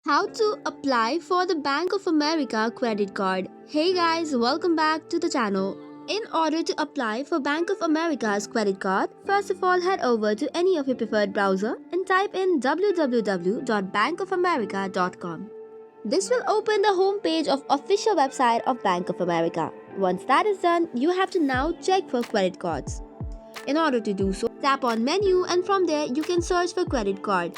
How to apply for the Bank of America credit card. Hey guys, welcome back to the channel. In order to apply for Bank of America's credit card, first of all head over to any of your preferred browser and type in www.bankofamerica.com. This will open the home page of official website of Bank of America. Once that is done, you have to now check for credit cards. In order to do so, tap on menu and from there you can search for credit card.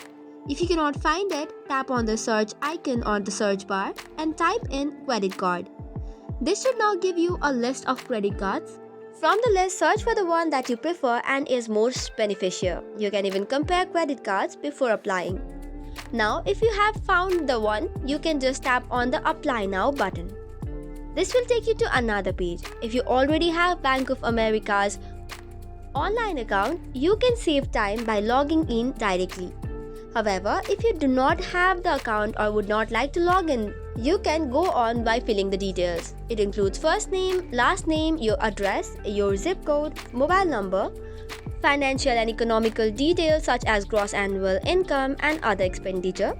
If you cannot find it, tap on the search icon on the search bar and type in credit card. This should now give you a list of credit cards. From the list, search for the one that you prefer and is most beneficial. You can even compare credit cards before applying. Now, if you have found the one, you can just tap on the Apply Now button. This will take you to another page. If you already have Bank of America's online account, you can save time by logging in directly. However, if you do not have the account or would not like to log in, you can go on by filling the details. It includes first name, last name, your address, your zip code, mobile number, financial and economical details such as gross annual income and other expenditure.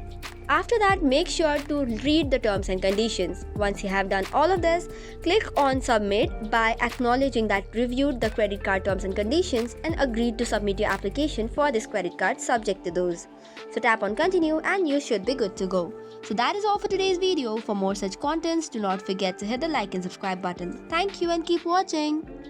After that, make sure to read the terms and conditions. Once you have done all of this, click on Submit by acknowledging that reviewed the credit card terms and conditions and agreed to submit your application for this credit card subject to those. So tap on Continue and you should be good to go. So that is all for today's video. For more such contents, do not forget to hit the like and subscribe button. Thank you and keep watching.